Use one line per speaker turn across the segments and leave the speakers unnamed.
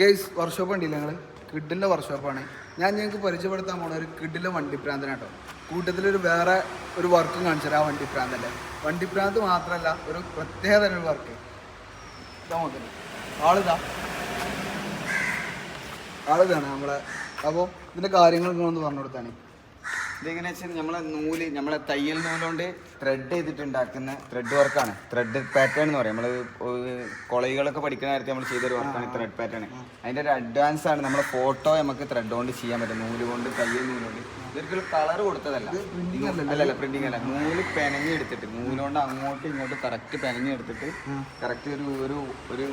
Guys workshop ഉണ്ടല്ലേ ഞങ്ങൾ കിഡിൻ്റെ വർക്ക്ഷോപ്പാണ്. ഞാൻ ഞങ്ങൾക്ക് പരിചയപ്പെടുത്താൻ പോണ ഒരു കിഡിലെ വണ്ടിപ്രാന്തനാട്ടോ. കൂട്ടത്തിലൊരു വേറെ ഒരു വർക്കും കാണിച്ചാൽ ആ വണ്ടിപ്രാന്തല്ലേ. വണ്ടിപ്രാന്ത് മാത്രമല്ല, ഒരു പ്രത്യേക തരം ഒരു വർക്ക്. ആളിതാണ് നമ്മളെ. അപ്പോൾ ഇതിൻ്റെ കാര്യങ്ങൾ നിങ്ങളൊന്ന് പറഞ്ഞു കൊടുത്താണ്.
ഇതെങ്ങനെയാ വെച്ചാൽ നമ്മളെ തയ്യൽ നൂലുകൊണ്ട് ത്രെഡ് ചെയ്തിട്ടുണ്ടാക്കുന്ന ത്രെഡ് വർക്കാണ്. ത്രെഡ് പാറ്റേൺ എന്ന് പറയും. നമ്മൾ കോളേജുകളൊക്കെ പഠിക്കുന്ന കാര്യത്തിൽ നമ്മൾ ചെയ്തൊരു വർക്കാണ് ത്രെഡ് പാറ്റേൺ. അതിൻ്റെ ഒരു അഡ്വാൻസ് ആണ്. നമ്മളെ ഫോട്ടോ നമുക്ക് ത്രെഡ് കൊണ്ട് ചെയ്യാൻ പറ്റും. നൂല് കൊണ്ട്, തയ്യൽ നൂലുകൊണ്ട്. ഇതൊരിക്കലും കളർ കൊടുത്തതല്ല, അല്ലല്ല പ്രിന്റിങ് അല്ല. നൂല് പെനഞ്ഞെടുത്തിട്ട്, നൂലുകൊണ്ട് അങ്ങോട്ടും ഇങ്ങോട്ടും കറക്റ്റ് പെനഞ്ഞെടുത്തിട്ട് കറക്റ്റ്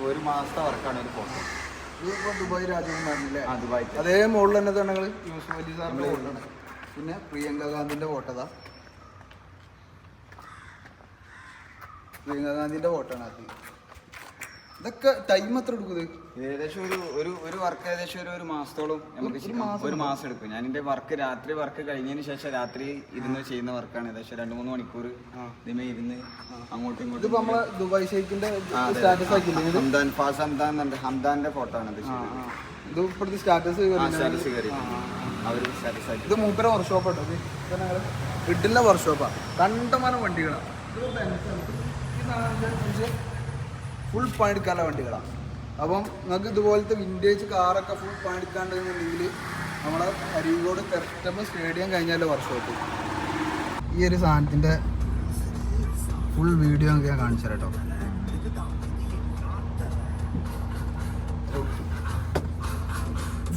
ഒരു മാസത്തെ വർക്കാണ് ഒരു ഫോട്ടോ.
ഇതിപ്പോൾ ദുബായ് രാജ്യം പറഞ്ഞില്ലേ?
ദുബായ്
അതേ മോഡൽ തന്നെ ഞങ്ങൾ യൂസുഫ് അലി സാറിൻ്റെ ഫോട്ടോണ്. പിന്നെ പ്രിയങ്ക ഗാന്ധിൻ്റെ ഫോട്ടോതാ. പ്രിയങ്ക ഗാന്ധിൻ്റെ ഫോട്ടോയാണ് അത്. ഇതൊക്കെ ടൈം എത്ര എടുക്കുന്നത്?
ഏകദേശം ഒരു വർക്ക് ഏകദേശം ഒരു മാസത്തോളം നമുക്ക് ഒരു മാസം എടുക്കും. ഞാൻ എൻ്റെ രാത്രി വർക്ക് കഴിഞ്ഞതിന് ശേഷം രാത്രി ഇരുന്ന് ചെയ്യുന്ന വർക്കാണ്. ഏകദേശം 2-3 മണിക്കൂർ ഇതിമേ ഇരുന്ന് അങ്ങോട്ടും ഇങ്ങോട്ടും.
ഇതിപ്പോൾ നമ്മളെ ദുബായ് ഷെയ്ഖിൻ്റെ സ്റ്റാറ്റസ് ആക്കിയില്ലേ?
ഹംദാന്റെ ഫോട്ടോ ആണ് ഇത്.
ഇത് ഇപ്പോഴത്തെ സ്റ്റാറ്റസ്
കയറി
ഇത് മൂപ്പര വർക്ക്ഷോപ്പ് കേട്ടോ. കിഡിലെ വർക്ക്ഷോപ്പാണ്. കണ്ടമാനം വണ്ടികളാണ്. ഫുൾ പണിയെടുക്കാനുള്ള വണ്ടികളാണ്. അപ്പം നിങ്ങൾക്ക് ഇതുപോലത്തെ വിൻറ്റേജ് കാറൊക്കെ ഫുൾ പണിയെടുക്കാണ്ടെന്നുണ്ടെങ്കിൽ നമ്മളെ അരീക്കോട് കെർട്ടമ്മ സ്റ്റേഡിയം കഴിഞ്ഞാലേ വർക്ക്ഷോപ്പ്. ഈ ഒരു സാധനത്തിൻ്റെ ഫുൾ വീഡിയോ നമുക്ക് ഞാൻ കാണിച്ചു തരാം കേട്ടോ.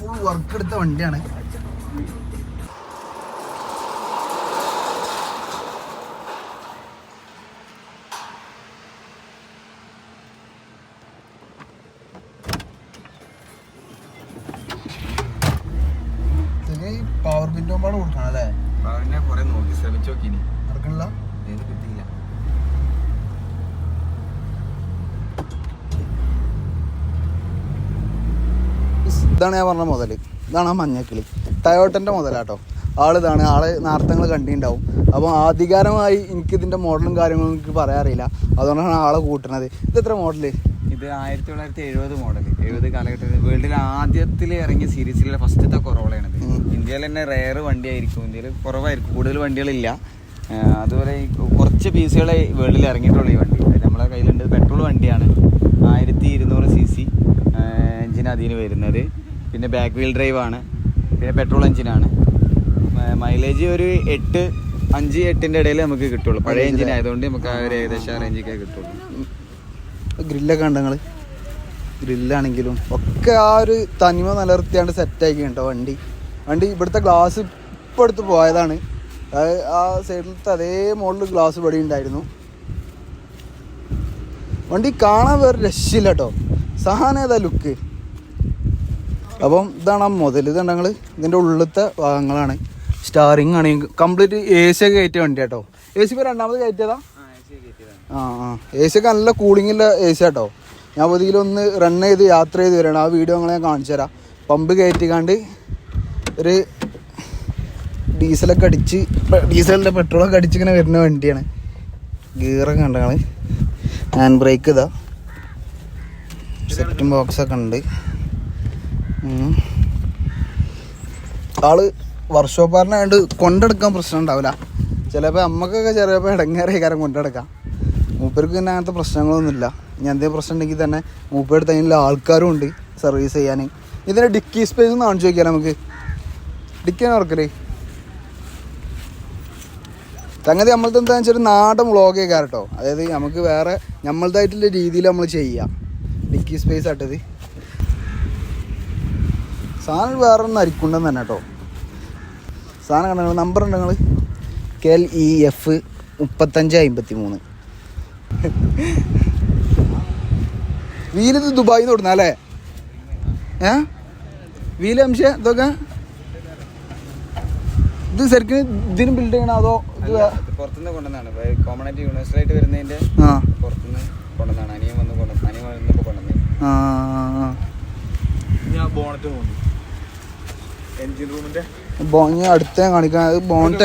ഫുൾ വർക്ക് എടുത്ത വണ്ടിയാണ്. പവർ വിൻഡോ പാട് കൊടുക്കണം അല്ലേ?
പവറിനെ കുറെ നോക്കി ശ്രമിച്ചു നോക്കി,
നടക്കണില്ല,
ഏത് കിട്ടിയില്ല.
ഇതാണ് ഞാൻ പറഞ്ഞ മുതൽ. ഇതാണ് ആ മഞ്ഞക്കിളി, ടയോട്ടൻ്റെ മുതലാട്ടോ. ആളിതാണ്. ആള് നേരത്തെ കണ്ടിട്ടുണ്ടാവും. അപ്പോൾ ആധികാരമായി എനിക്കിതിൻ്റെ മോഡലും കാര്യങ്ങളും എനിക്ക് പറയാറില്ല. അതുകൊണ്ടാണ് ആളെ കൂട്ടുന്നത്. ഇത് എത്ര മോഡല്?
ഇത് 1970 മോഡൽ. 70 കാലഘട്ടത്തിൽ വേൾഡിൽ ആദ്യത്തിൽ ഇറങ്ങിയ സീരീസിലെ ഫസ്റ്റത്തെ കൊറോളയാണിത്. ഇന്ത്യയിൽ തന്നെ റെയർ വണ്ടിയായിരിക്കും. ഇന്ത്യയിൽ കുറവായിരിക്കും, കൂടുതൽ വണ്ടികളില്ല. അതുപോലെ കുറച്ച് പീസുകളെ വേൾഡിൽ ഇറങ്ങിയിട്ടുള്ളൂ ഈ വണ്ടി. നമ്മളെ കയ്യിലുണ്ട്. പെട്രോൾ വണ്ടിയാണ്. 1200 cc എഞ്ചിൻ അതിന് വരുന്നത്. പിന്നെ ബാക്ക് വീൽ ഡ്രൈവ് ആണ്. പിന്നെ പെട്രോൾ എഞ്ചിനാണ്. മൈലേജ് ഒരു 5-8ൻ്റെ ഇടയിൽ നമുക്ക് കിട്ടുള്ളൂ. പഴയ എഞ്ചിൻ ആയതുകൊണ്ട് നമുക്ക് ആ ഒരു ഏകദേശം ആ റേഞ്ചൊക്കെ കിട്ടുള്ളൂ.
ഗ്രില്ലൊക്കെ ഉണ്ട് നിങ്ങൾ. ഗ്രില്ലാണെങ്കിലും ഒക്കെ ആ ഒരു തനിമ നിലനിർത്തിയാണ്ട് സെറ്റാക്കി കേട്ടോ വണ്ടി. ഇവിടുത്തെ ഗ്ലാസ് ഇപ്പോൾ എടുത്ത് പോയതാണ്. ആ സൈഡിലത്തെ അതേ മോഡൽ ഗ്ലാസ് ഇവിടെ ഉണ്ടായിരുന്നു. വണ്ടി കാണാൻ വേറെ രക്ഷയില്ല കേട്ടോ. സാധനം ഏതാ ലുക്ക്. അപ്പം ഇതാണ് ആ മുതൽ. ഇത് ഞങ്ങൾ ഇതിൻ്റെ ഉള്ളിലത്തെ ഭാഗങ്ങളാണ്. സ്റ്റാറിങ് ആണ് കംപ്ലീറ്റ്. AC ഒക്കെ കയറ്റിയ വണ്ടി കേട്ടോ. AC ഇപ്പോൾ രണ്ടാമത് കയറ്റിയതാ. AC ഒക്കെ നല്ല കൂളിങ്ങില്ല AC കേട്ടോ. ഞാൻ പതിയിലൊന്ന് റൺ ചെയ്ത് യാത്ര ചെയ്ത് വരണം. ആ വീഡിയോ നിങ്ങളെ ഞാൻ കാണിച്ചു തരാം. പമ്പ് കയറ്റിക്കാണ്ട് ഒരു ഡീസലൊക്കെ അടിച്ച്, ഡീസലിൻ്റെ പെട്രോളൊക്കെ അടിച്ചിങ്ങനെ വരുന്ന വണ്ടിയാണ്. ഗിയറൊക്കെ ഉണ്ട് ഞങ്ങൾ. ഹാൻഡ് ബ്രേക്ക് ഇതാ. സെറ്റും ബോക്സൊക്കെ ഉണ്ട്. ആള് വർക്ക്ഷോപ്പുകാരനായതുകൊണ്ട് കൊണ്ടെടുക്കാൻ പ്രശ്നം ഉണ്ടാവില്ല. ചിലപ്പോൾ അമ്മക്കൊക്കെ ചിലപ്പോൾ ഇടങ്ങേറിയ കാര്യം കൊണ്ടെടുക്കാം. മൂപ്പർക്ക് പിന്നെ അങ്ങനത്തെ പ്രശ്നങ്ങളൊന്നുമില്ല. ഇനി എന്തെങ്കിലും പ്രശ്നം ഉണ്ടെങ്കിൽ തന്നെ മൂപ്പരെടുത്ത് അതിനുള്ള ആൾക്കാരും ഉണ്ട് സർവീസ് ചെയ്യാൻ. ഇതിൻ്റെ ഡിക്കി സ്പേസ് ഒന്ന് കാണിച്ചു നോക്കിയാൽ നമുക്ക്. ഡിക്കിയാണ് ഉറക്കല്. സംഗതി നമ്മളത്തെ എന്താണെന്ന് വെച്ചാൽ നാടൻ വ്ളോഗ് കേൾക്കാം കേട്ടോ. അതായത് നമുക്ക് വേറെ നമ്മളതായിട്ടുള്ള രീതിയിൽ നമ്മൾ ചെയ്യാം. ഡിക്കി സ്പേസ് ആട്ടത് സാധനം വേറെ ഒന്നും അരിക്കുണ്ടെന്ന് തന്നെ കേട്ടോ. സാധനം കണ്ട നമ്പർ ഉണ്ട് നിങ്ങൾ. KLEF 3553. വീലിത് ദുബായിൽ നിന്ന് കൊടുക്കുന്ന അല്ലേ? വീല് അംശം ഇതൊക്കെ ഇത് ശരിക്കും ഇതിന് ബിൽഡ് ചെയ്യണോ അതോ ഇത്
പുറത്തുനിന്ന് കൊണ്ടുവന്നാണ്? കോമൺ ആയിട്ട് യൂണിവേഴ്സലായിട്ട് വരുന്നതിൻ്റെ പുറത്തുനിന്ന് കൊണ്ടുവന്നാണ്. അനിയൻ വന്നപ്പോൾ കൊണ്ടുവന്നത്.
ഞാൻ ബോണറ്റ് പോകുന്നു. എൻജിൻ റൂമിൻ്റെ
ഇനി അടുത്ത ഞാൻ കാണിക്കാൻ ബോണ്ട്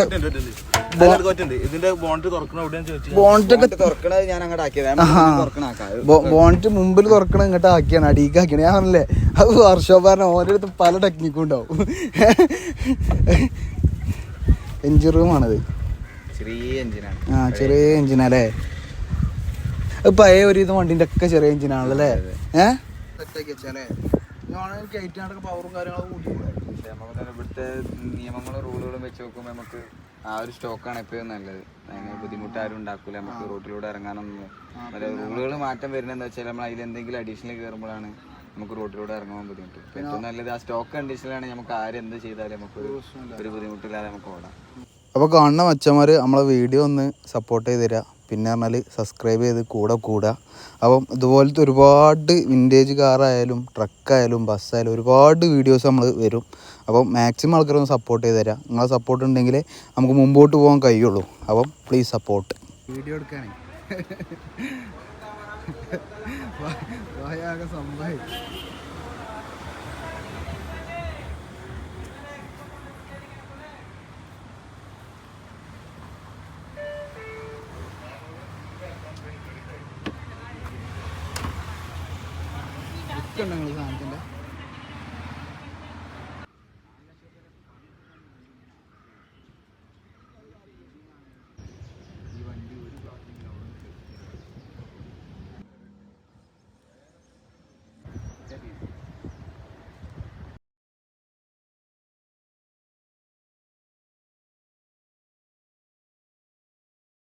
ഇതിന്റെ ബോണ്ട് തുറക്കണ എവിടെയാന്ന് ചോദിച്ചു.
ബോണ്ടൊക്കെ
തുറക്കണത് ഞാൻ അങ്ങോട്ട് ആക്കിയത്
ബോണ്ട് മുമ്പിൽ തുറക്കണ ഇങ്ങോട്ട് ആക്കിയാണ് അടിയിക്ക് ആക്കിയാണ്. ഞാൻ പറഞ്ഞില്ലേ അത് വർഷോപ്പാരൻ ഓരോ അടുത്ത് പല ടെക്നിക്കും ഉണ്ടാവും. എഞ്ചിൻ റൂമാണത്.
ചെറിയ എഞ്ചിനാണ്.
ചെറിയ എഞ്ചിനല്ലേ. അത് പഴയ ഒരു ഇത് വണ്ടിന്റെ ഒക്കെ ചെറിയ എഞ്ചിനാണല്ലേ. സെറ്റാക്കി വെച്ചാലേ പവറും കാര്യങ്ങളും
ഇവിടുത്തെ നിയമങ്ങളും റൂളുകളും വെച്ച് നോക്കുമ്പോൾ നമുക്ക് ആ ഒരു സ്റ്റോക്കാണ് എപ്പോഴും നല്ലത്. അതിന് ബുദ്ധിമുട്ട് ആരും ഉണ്ടാക്കൂല. നമുക്ക് റോട്ടിലൂടെ ഇറങ്ങാനൊന്നും റൂളുകൾ മാറ്റം വരുന്നതെന്ന് വെച്ചാൽ നമ്മൾ അതിൽ എന്തെങ്കിലും അഡീഷണൽ കയറുമ്പോഴാണ് നമുക്ക് റോട്ടിലൂടെ ഇറങ്ങാൻ ബുദ്ധിമുട്ട്. ഏറ്റവും നല്ലത് ആ സ്റ്റോക്ക് കണ്ടീഷനിലാണ് നമുക്ക് ആരെന്ത് ചെയ്താലും നമുക്ക് ഒരു ബുദ്ധിമുട്ടില്ലാതെ നമുക്ക് ഓടാം.
അപ്പോൾ കാണുന്ന മച്ചന്മാർ നമ്മളെ വീഡിയോ ഒന്ന് സപ്പോർട്ട് ചെയ്ത് തരിക. പിന്നെ പറഞ്ഞാൽ സബ്സ്ക്രൈബ് ചെയ്ത് കൂടെ കൂടുക. അപ്പം ഇതുപോലത്തെ ഒരുപാട് വിൻറ്റേജ് കാറായാലും ട്രക്കായാലും ബസ്സായാലും ഒരുപാട് വീഡിയോസ് നമ്മൾ വരും. അപ്പം മാക്സിമം ആൾക്കാരൊന്ന് സപ്പോർട്ട് ചെയ്ത് തരാം. നിങ്ങളെ സപ്പോർട്ട് ഉണ്ടെങ്കിൽ നമുക്ക് മുമ്പോട്ട് പോകാൻ കഴിയുള്ളൂ. അപ്പം പ്ലീസ് സപ്പോർട്ട്. വീഡിയോ എടുക്കാനേ സംഭവം സാധനത്തിൻ്റെ